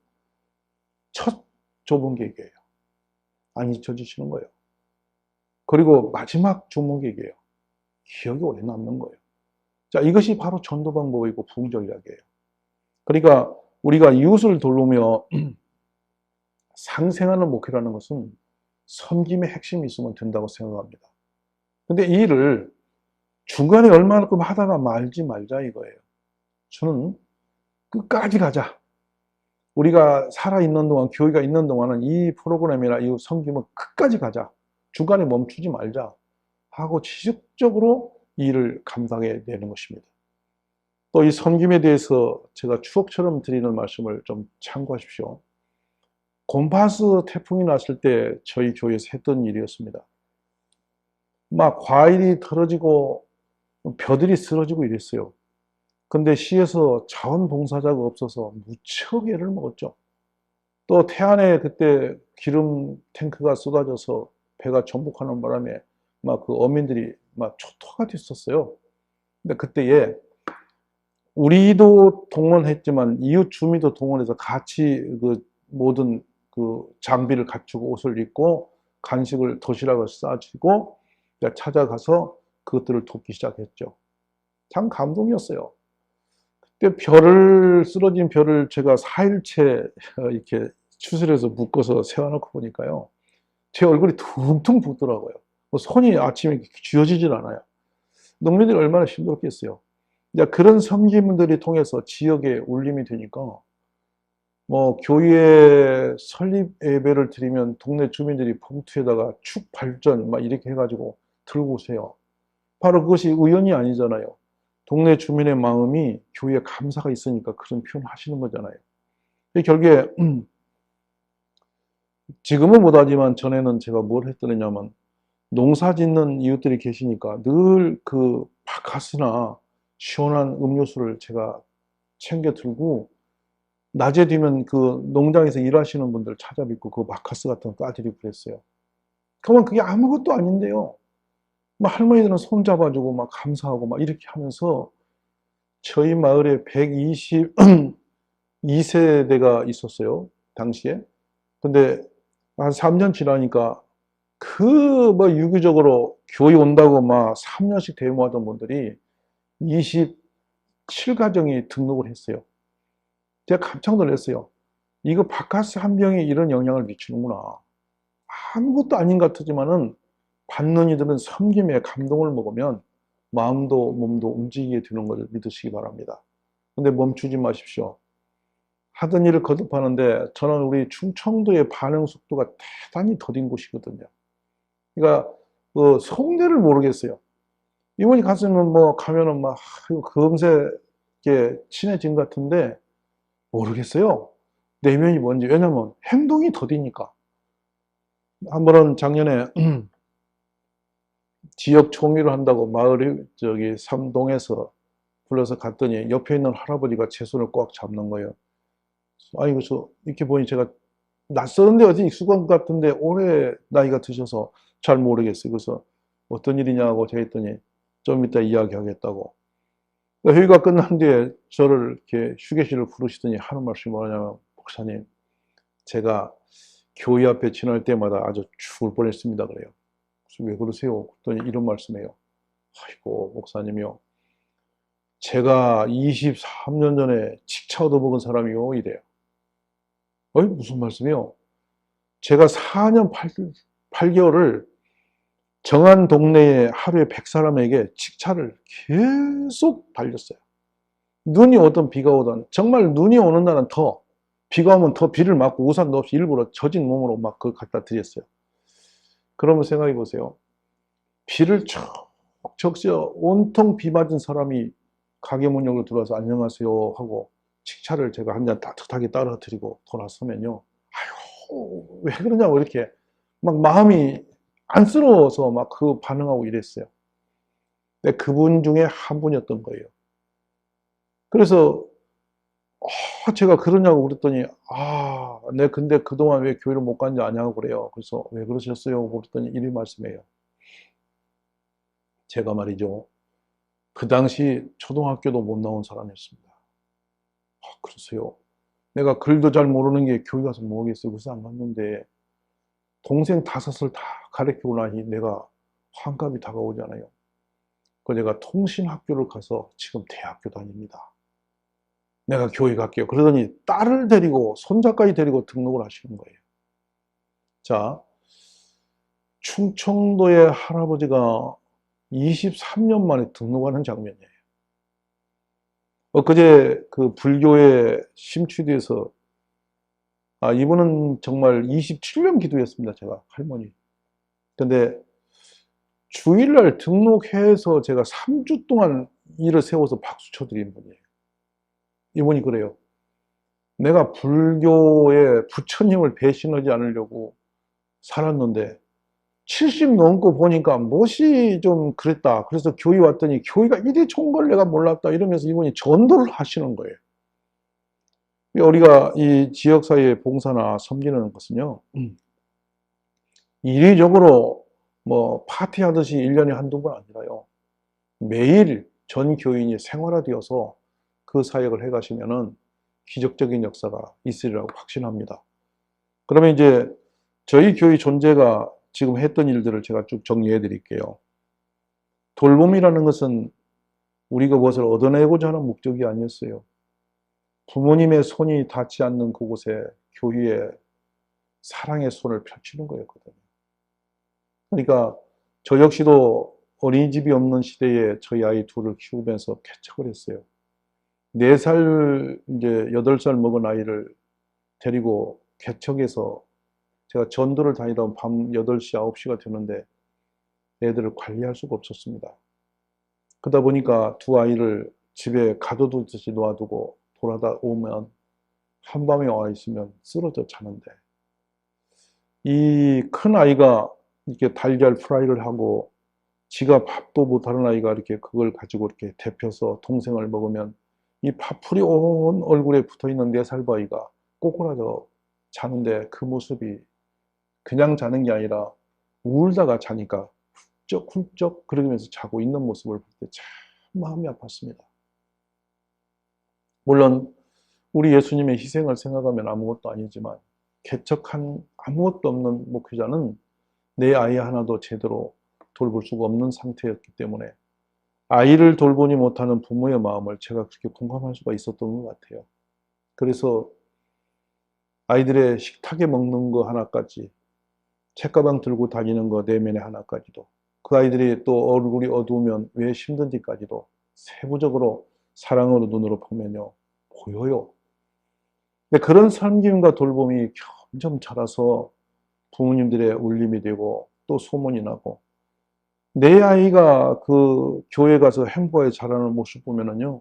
첫 좁은 계획이에요. 안 잊혀지시는 거예요. 그리고 마지막 좁은 계획이에요. 기억이 오래 남는 거예요. 자, 이것이 바로 전도 방법이고 부흥 전략이에요. 그러니까 우리가 이웃을 돌보며 상생하는 목회라는 것은 섬김의 핵심이 있으면 된다고 생각합니다. 근데 이 일을 중간에 얼마만큼 하다가 말지 말자 이거예요. 저는 끝까지 가자. 우리가 살아있는 동안, 교회가 있는 동안은 이 프로그램이나 이 섬김은 끝까지 가자. 중간에 멈추지 말자. 하고 지속적으로 이 일을 감당해 내는 것입니다. 또 이 섬김에 대해서 제가 추억처럼 드리는 말씀을 좀 참고하십시오. 곰파스 태풍이 났을 때 저희 교회에서 했던 일이었습니다. 막 과일이 털어지고 벼들이 쓰러지고 이랬어요. 근데 시에서 자원봉사자가 없어서 무척 애를 먹었죠. 또 태안에 그때 기름 탱크가 쏟아져서 배가 전복하는 바람에 막 그 어민들이 막 초토화가 됐었어요. 근데 그때에 우리도 동원했지만 이웃 주민도 동원해서 같이 그 모든 그 장비를 갖추고 옷을 입고 간식을 도시락을 싸주고 찾아가서 그것들을 돕기 시작했죠. 참 감동이었어요. 그때 쓰러진 별을 제가 4일째 이렇게 추스려서 묶어서 세워놓고 보니까요. 제 얼굴이 퉁퉁 붓더라고요. 손이 아침에 쥐어지질 않아요. 농민들이 얼마나 힘들었겠어요. 그런 섬김들이 통해서 지역에 울림이 되니까 뭐 교회 설립 예배를 드리면 동네 주민들이 봉투에다가 축발전 막 이렇게 해가지고 들고 오세요. 바로 그것이 우연이 아니잖아요. 동네 주민의 마음이 교회에 감사가 있으니까 그런 표현을 하시는 거잖아요. 결국에 지금은 못하지만 전에는 제가 뭘 했더냐면 농사 짓는 이웃들이 계시니까 늘 그 바카스나 시원한 음료수를 제가 챙겨 들고 낮에 되면 그 농장에서 일하시는 분들 찾아뵙고 그 바카스 같은 거 까드리고 그랬어요. 그러면 그게 아무것도 아닌데요. 막 할머니들은 손 잡아주고 막 감사하고 막 이렇게 하면서 저희 마을에 122세대가 있었어요. 당시에. 근데 한 3년 지나니까 그 뭐 유기적으로 교회 온다고 막 3년씩 데모하던 분들이 27가정이 등록을 했어요. 제가 깜짝 놀랐어요. 이거 바카스 한 병에 이런 영향을 미치는구나. 아무것도 아닌 것 같지만은 받는 이들은 섬김에 감동을 먹으면 마음도 몸도 움직이게 되는 것을 믿으시기 바랍니다. 근데 멈추지 마십시오. 하던 일을 거듭하는데 저는 우리 충청도의 반응 속도가 대단히 더딘 곳이거든요. 그러니까 그 속내를 모르겠어요. 이분이 갔으면 뭐 가면은 막 금세 이렇게 친해진 것 같은데 모르겠어요. 내면이 뭔지. 왜냐면 행동이 더디니까. 한 번은 작년에 지역 총회를 한다고 마을에 저기 삼동에서 불러서 갔더니 옆에 있는 할아버지가 제 손을 꽉 잡는 거예요. 아니 그래서 이렇게 보니 제가 낯설은데 어디 익숙한 것 같은데 오래 나이가 드셔서 잘 모르겠어요. 그래서 어떤 일이냐고 제가 했더니 좀 이따 이야기하겠다고. 회의가 끝난 뒤에 저를 이렇게 휴게실을 부르시더니 하는 말씀이 뭐냐면 목사님 제가 교회 앞에 지날 때마다 아주 죽을 뻔했습니다 그래요. 그래서 왜 그러세요? 그랬더니 이런 말씀이에요. 아이고 목사님이요. 제가 23년 전에 직차 얻어먹은 사람이요 이래요. 어이 무슨 말씀이요? 제가 4년 8개월을 정한 동네에 하루에 100사람에게 직차를 계속 달렸어요. 눈이 오든 비가 오든 정말 눈이 오는 날은 더 비가 오면 더 비를 맞고 우산도 없이 일부러 젖은 몸으로 막 그걸 갖다 드렸어요. 그러면 생각해 보세요. 비를 쭉 적셔 온통 비 맞은 사람이 가게 문 열고 들어와서 안녕하세요 하고 칙차를 제가 한 잔 따뜻하게 따라드리고 돌아서면요. 아유 왜 그러냐고 이렇게 막 마음이 안쓰러워서 막 그 반응하고 이랬어요. 근데 그분 중에 한 분이었던 거예요. 그래서 제가 그러냐고 그랬더니 네 근데 그동안 왜 교회를 못 갔는지 아냐고 그래요. 그래서 왜 그러셨어요? 그랬더니 이리 말씀해요. 제가 말이죠. 그 당시 초등학교도 못 나온 사람이었습니다. 그러세요. 내가 글도 잘 모르는 게 교회 가서 뭐겠어요. 그래서 안 갔는데 동생 5을 다 가르치고 나니 내가 환갑이 다가오잖아요. 그 내가 통신학교를 가서 지금 대학교 다닙니다. 내가 교회 갈게요. 그러더니 딸을 데리고 손자까지 데리고 등록을 하시는 거예요. 자, 충청도의 할아버지가 23년 만에 등록하는 장면이에요. 엊그제 그 불교에 심취돼서 이분은 정말 27년 기도했습니다. 제가 할머니. 근데 주일날 등록해서 제가 3주 동안 일을 세워서 박수 쳐드린 분이에요. 이분이 그래요. 내가 불교의 부처님을 배신하지 않으려고 살았는데 70 넘고 보니까 멋이 좀 그랬다. 그래서 교회 왔더니 교회가 이리 좋은 걸 내가 몰랐다. 이러면서 이분이 전도를 하시는 거예요. 우리가 이 지역사회의 봉사나 섬기는 것은요, 이리적으로 뭐 파티하듯이 1년에 한두 번 아니라요. 매일 전 교인이 생활화되어서 그 사역을 해가시면은 기적적인 역사가 있으리라고 확신합니다. 그러면 이제 저희 교회 존재가 지금 했던 일들을 제가 쭉 정리해 드릴게요. 돌봄이라는 것은 우리가 무엇을 얻어내고자 하는 목적이 아니었어요. 부모님의 손이 닿지 않는 그곳에 교회의 사랑의 손을 펼치는 거였거든요. 그러니까 저 역시도 어린이집이 없는 시대에 저희 아이 둘을 키우면서 개척을 했어요. 4살, 이제 8살 먹은 아이를 데리고 개척해서 제가 전도를 다니다 밤 8시, 9시가 되는데 애들을 관리할 수가 없었습니다. 그러다 보니까 두 아이를 집에 가둬두듯이 놓아두고 돌아다 오면 한밤에 와 있으면 쓰러져 자는데 이 큰 아이가 이렇게 달걀 프라이를 하고 지가 밥도 못하는 아이가 이렇게 그걸 가지고 이렇게 데펴서 동생을 먹으면 이 밥풀이 온 얼굴에 붙어있는 4살 아이가 꼬꾸라져 자는데 그 모습이 그냥 자는 게 아니라 울다가 자니까 훌쩍훌쩍 그러면서 자고 있는 모습을 볼 때 참 마음이 아팠습니다. 물론 우리 예수님의 희생을 생각하면 아무것도 아니지만 개척한 아무것도 없는 목회자는 내 아이 하나도 제대로 돌볼 수가 없는 상태였기 때문에 아이를 돌보지 못하는 부모의 마음을 제가 그렇게 공감할 수가 있었던 것 같아요. 그래서 아이들의 식탁에 먹는 거 하나까지, 책가방 들고 다니는 거 내면의 하나까지도, 그 아이들이 또 얼굴이 어두우면 왜 힘든지까지도 세부적으로 사랑으로 눈으로 보면요, 보여요. 근데 그런 섬김과 돌봄이 점점 자라서 부모님들의 울림이 되고 또 소문이 나고, 내 아이가 그 교회 가서 행복하게 자라는 모습 보면은요,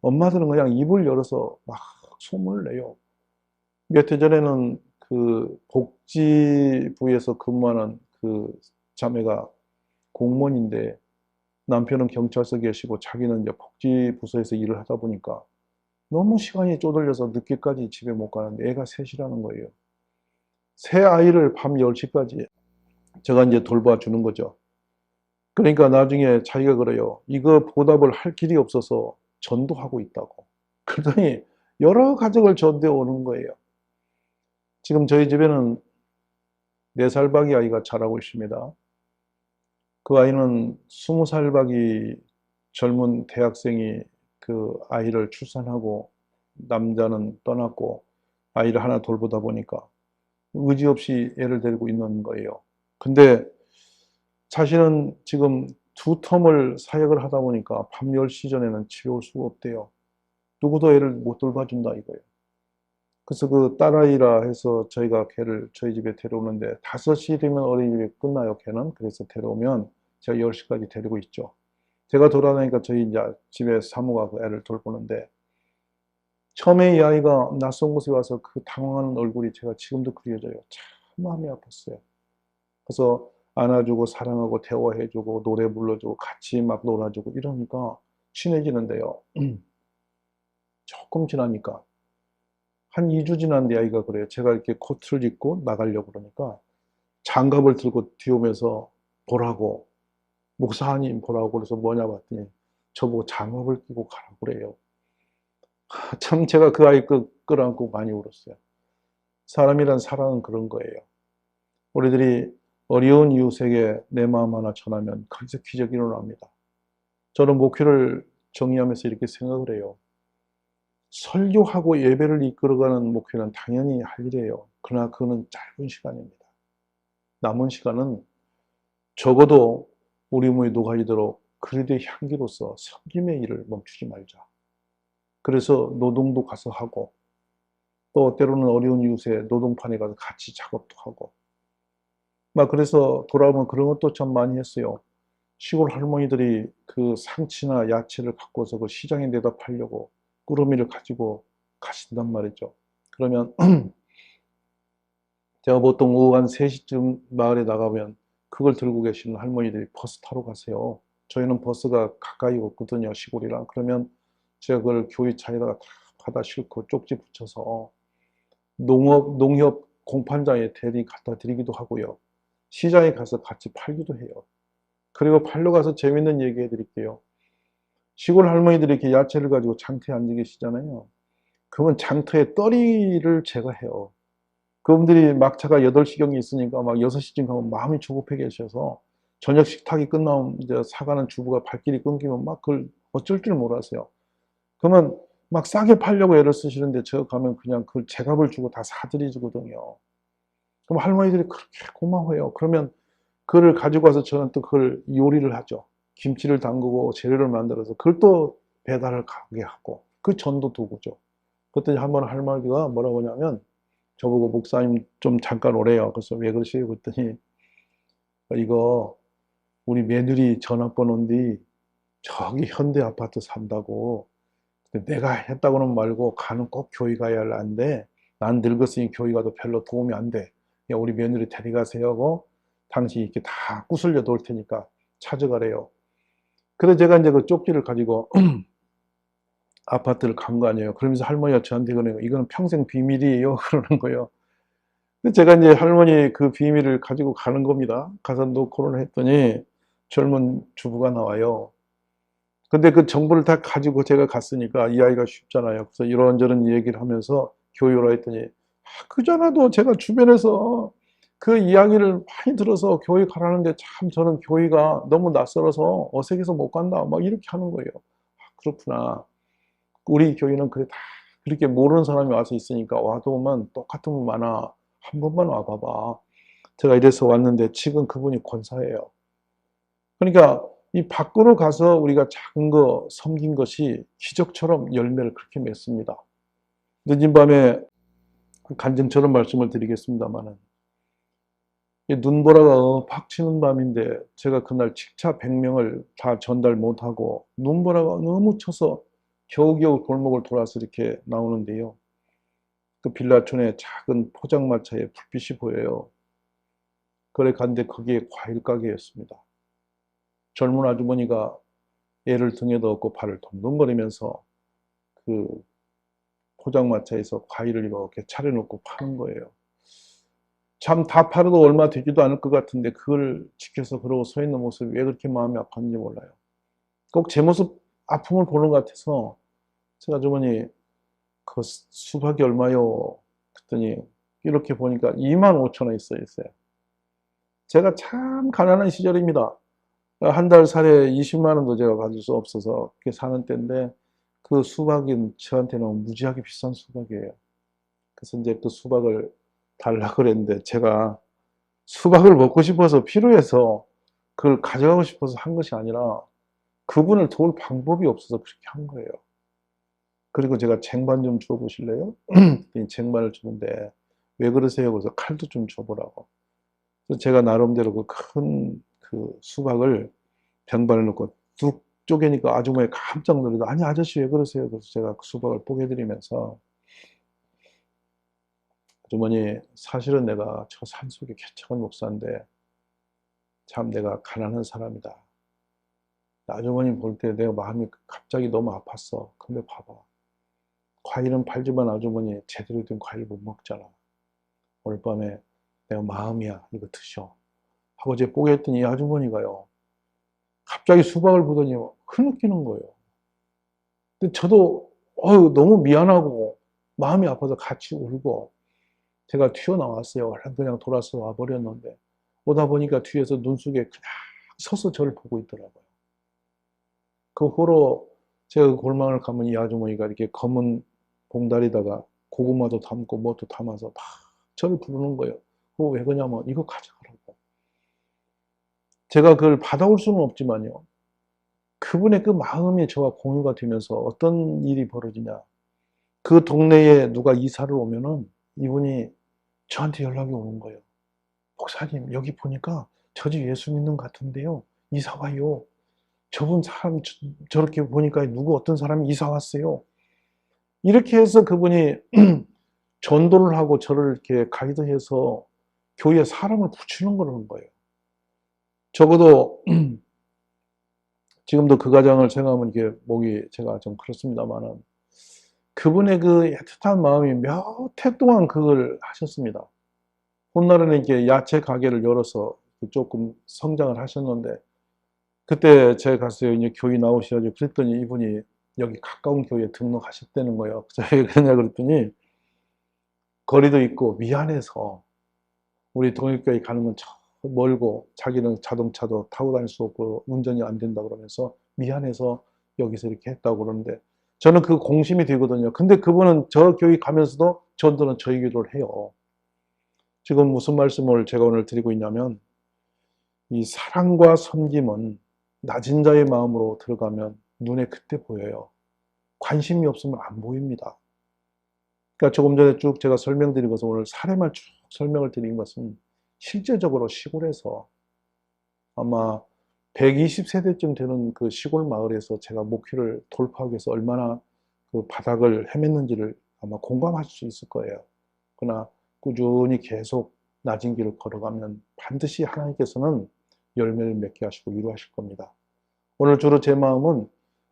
엄마들은 그냥 입을 열어서 막 소문을 내요. 몇 해 전에는 그 복지부에서 근무하는 그 자매가 공무원인데 남편은 경찰서 계시고 자기는 이제 복지부서에서 일을 하다 보니까 너무 시간이 쪼들려서 늦게까지 집에 못 가는데 애가 셋이라는 거예요. 새 아이를 밤 10시까지 제가 이제 돌봐주는 거죠. 그러니까 나중에 자기가 그래요. 이거 보답을 할 길이 없어서 전도하고 있다고. 그러더니 여러 가족을 전도해 오는 거예요. 지금 저희 집에는 4살 박이 아이가 자라고 있습니다. 그 아이는 20살 박이 젊은 대학생이 그 아이를 출산하고 남자는 떠났고 아이를 하나 돌보다 보니까 의지 없이 애를 데리고 있는 거예요. 근데 자신은 지금 2텀을 사역을 하다 보니까 밤 10시 전에는 집에 올 수가 없대요. 누구도 애를 못 돌봐준다 이거예요. 그래서 그 딸아이라 해서 저희가 걔를 저희 집에 데려오는데 5시 되면 어린이집이 끝나요, 걔는. 그래서 데려오면 제가 10시까지 데리고 있죠. 제가 돌아다니니까 저희 이제 집에 사모가 그 애를 돌보는데 처음에 이 아이가 낯선 곳에 와서 그 당황하는 얼굴이 제가 지금도 그려져요. 참 마음이 아팠어요. 그래서 안아주고 사랑하고 대화해주고 노래 불러주고 같이 막 놀아주고 이러니까 친해지는데요. 조금 지나니까 한 2주 지난 내 아이가 그래요. 제가 이렇게 코트를 입고 나가려고 그러니까 장갑을 들고 뒤오면서 보라고, 목사님 보라고 그래서 뭐냐 봤더니 저보고 장갑을 끼고 가라고 그래요. 참 제가 그 아이 끌어안고 많이 울었어요. 사람이란 사랑은 그런 거예요. 우리들이 어려운 이웃에게 내 마음 하나 전하면 거기서 기적이 일어납니다. 저는 목회를 정리하면서 이렇게 생각을 해요. 설교하고 예배를 이끌어가는 목회는 당연히 할 일이에요. 그러나 그거는 짧은 시간입니다. 남은 시간은 적어도 우리 몸에 녹아지도록 그리스도의 향기로서 섬김의 일을 멈추지 말자. 그래서 노동도 가서 하고 또 때로는 어려운 이웃의 노동판에 가서 같이 작업도 하고 막 그래서 돌아오면 그런 것도 참 많이 했어요. 시골 할머니들이 그 상치나 야채를 갖고서 그 시장에 내다 팔려고 꾸러미를 가지고 가신단 말이죠. 그러면 제가 보통 오후 한 3시쯤 마을에 나가면 그걸 들고 계시는 할머니들이 버스 타러 가세요. 저희는 버스가 가까이 없거든요, 시골이랑. 그러면 제가 그걸 교회차에다가 다 받아 싣고 쪽지 붙여서 농협 공판장에 갖다 드리기도 하고요. 시장에 가서 같이 팔기도 해요. 그리고 팔러 가서 재밌는 얘기 해드릴게요. 시골 할머니들이 이렇게 야채를 가지고 장터에 앉아 계시잖아요. 그러면 장터에 떨이를 제가 해요. 그분들이 막차가 8시경이 있으니까 막 6시쯤 가면 마음이 조급해 계셔서 저녁 식탁이 끝나면 이제 사가는 주부가 발길이 끊기면 막 그걸 어쩔 줄 몰라서요. 그러면 막 싸게 팔려고 애를 쓰시는데 제가 가면 그냥 그 제값을 주고 다 사드리거든요. 그럼 할머니들이 그렇게 고마워해요. 그러면 그걸 가지고 와서 저는 또 그걸 요리를 하죠. 김치를 담그고 재료를 만들어서 그걸 또 배달을 가게 하고 그 전도 도구죠. 그때 한 번 할머니가 뭐라고 하냐면 저보고 목사님 좀 잠깐 오래요. 그래서 왜 그러세요? 그랬더니 이거 우리 며느리 전화번호인데 저기 현대 아파트 산다고 내가 했다고는 말고 가는 꼭 교회 가야 하는데 난 늙었으니 교회 가도 별로 도움이 안 돼. 우리 며느리 데려가세요 하고 당신이 이렇게 다 구슬려 놓을 테니까 찾아가래요. 그래서 제가 이제 그 쪽지를 가지고 아파트를 간 거 아니에요. 그러면서 할머니가 저한테 그러네요. 이거는 평생 비밀이에요. 그러는 거예요. 제가 이제 할머니 그 비밀을 가지고 가는 겁니다. 가서 놓고는 했더니 젊은 주부가 나와요. 근데 그 정보를 다 가지고 제가 갔으니까 이해하기가 쉽잖아요. 그래서 이런저런 얘기를 하면서 교육을 했더니, 그전에도 제가 주변에서 그 이야기를 많이 들어서 교회 가라는데 참 저는 교회가 너무 낯설어서 어색해서 못 간다. 막 이렇게 하는 거예요. 그렇구나. 우리 교회는 그래 다 그렇게 모르는 사람이 와서 있으니까 와도 오면 똑같은 분 많아. 한 번만 와봐봐. 제가 이래서 왔는데 지금 그분이 권사예요. 그러니까 이 밖으로 가서 우리가 작은 거 섬긴 것이 기적처럼 열매를 그렇게 맺습니다. 늦은 밤에 간증처럼 말씀을 드리겠습니다만은 눈보라가 팍 치는 밤인데 제가 그날 직차 100명을 다 전달 못하고 눈보라가 너무 쳐서 겨우겨우 골목을 돌아서 이렇게 나오는데요. 그 빌라촌에 작은 포장마차에 불빛이 보여요. 그래 갔는데 거기에 과일 가게였습니다. 젊은 아주머니가 애를 등에 넣고 발을 동동거리면서 그 포장마차에서 과일을 이렇게 차려놓고 파는 거예요. 참 다 팔아도 얼마 되지도 않을 것 같은데 그걸 지켜서 그러고 서 있는 모습이 왜 그렇게 마음이 아팠는지 몰라요. 꼭 제 모습 아픔을 보는 것 같아서 제가 아주머니 그 수박이 얼마요? 그랬더니 이렇게 보니까 25,000원 있어요. 제가 참 가난한 시절입니다. 한 달 살에 20만 원도 제가 받을 수 없어서 그렇게 사는 때인데 그 수박이 저한테는 무지하게 비싼 수박이에요. 그래서 이제 그 수박을 달라고 그랬는데 제가 수박을 먹고 싶어서 필요해서 그걸 가져가고 싶어서 한 것이 아니라 그분을 도울 방법이 없어서 그렇게 한 거예요. 그리고 제가 쟁반 좀 줘 보실래요? 쟁반을 주는데 왜 그러세요? 그래서 칼도 좀 줘보라고. 그래서 제가 나름대로 그 큰 그 수박을 병반에 넣고 뚝 쪼개니까 아주머니 깜짝 놀라서 아니 아저씨 왜 그러세요? 그래서 제가 그 수박을 뽀개드리면서 아주머니 사실은 내가 저 산속의 개척한 목사인데 참 내가 가난한 사람이다. 아주머니 볼 때 내가 마음이 갑자기 너무 아팠어. 근데 봐봐. 과일은 팔지만 아주머니 제대로 된 과일 못 먹잖아. 오늘 밤에 내가 마음이야. 이거 드셔. 하고 제 뽀개했더니 이 아주머니가요. 갑자기 수박을 보더니 흐느끼는 거예요. 근데 저도 너무 미안하고 마음이 아파서 같이 울고 제가 튀어나왔어요. 그냥 돌아서 와버렸는데 오다 보니까 뒤에서 눈 속에 그냥 서서 저를 보고 있더라고요. 그 후로 제가 그 골망을 가면 이 아주머니가 이렇게 검은 봉다리다가 고구마도 담고 뭣도 담아서 막 저를 부르는 거예요. 그거 왜 그러냐면 이거 가져가라고. 제가 그걸 받아올 수는 없지만요. 그분의 그 마음이 저와 공유가 되면서 어떤 일이 벌어지냐. 그 동네에 누가 이사를 오면은 이분이 저한테 연락이 오는 거예요. 목사님, 여기 보니까 저 집 예수 믿는 것 같은데요. 이사 와요. 저분 사람 저렇게 보니까 누구 어떤 사람이 이사 왔어요. 이렇게 해서 그분이 전도를 하고 저를 이렇게 가이드해서 교회에 사람을 붙이는 거라는 거예요. 적어도 지금도 그 가정을 생각하면 이게 목이 제가 좀 그렇습니다만은 그분의 그 애틋한 마음이 몇 해 동안 그걸 하셨습니다. 훗날에는 이렇게 야채 가게를 열어서 조금 성장을 하셨는데 그때 제가 갔어요. 이제 교회 나오셔가지고 그랬더니 이분이 여기 가까운 교회에 등록하셨다는 거예요. 그래서 왜 그러냐 그랬더니 거리도 있고 미안해서 우리 동일교회 가는 건 참 멀고 자기는 자동차도 타고 다닐 수 없고 운전이 안 된다 그러면서 미안해서 여기서 이렇게 했다고 그러는데 저는 그 공심이 되거든요. 근데 그분은 저 교회 가면서도 전도는 저희 기도를 해요. 지금 무슨 말씀을 제가 오늘 드리고 있냐면 이 사랑과 섬김은 낮은 자의 마음으로 들어가면 눈에 그때 보여요. 관심이 없으면 안 보입니다. 그러니까 조금 전에 쭉 제가 설명드리고서 오늘 사례만 쭉 설명을 드린 것은 실제적으로 시골에서 아마 120세대쯤 되는 그 시골 마을에서 제가 목회를 돌파하기 위해서 얼마나 그 바닥을 헤맸는지를 아마 공감하실 수 있을 거예요. 그러나 꾸준히 계속 낮은 길을 걸어가면 반드시 하나님께서는 열매를 맺게 하시고 이루하실 겁니다. 오늘 주로 제 마음은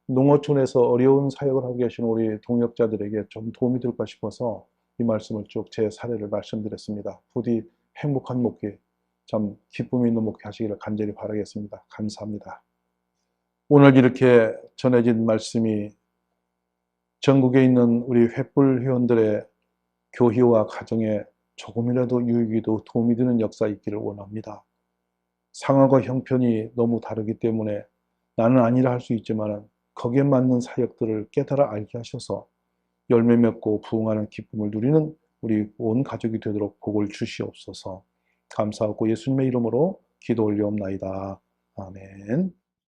농어촌에서 어려운 사역을 하고 계시는 우리 동역자들에게 좀 도움이 될까 싶어서 이 말씀을 쭉 제 사례를 말씀드렸습니다. 부디 행복한 목회, 참 기쁨 있는 목회 하시기를 간절히 바라겠습니다. 감사합니다. 오늘 이렇게 전해진 말씀이 전국에 있는 우리 횃불 회원들의 교회와 가정에 조금이라도 유익이도 도움이 되는 역사 있기를 원합니다. 상황과 형편이 너무 다르기 때문에 나는 아니라 할 수 있지만 거기에 맞는 사역들을 깨달아 알게 하셔서 열매 맺고 부흥하는 기쁨을 누리는 우리 온 가족이 되도록 복을 주시옵소서. 감사하고 예수님의 이름으로 기도 올리옵나이다. 아멘.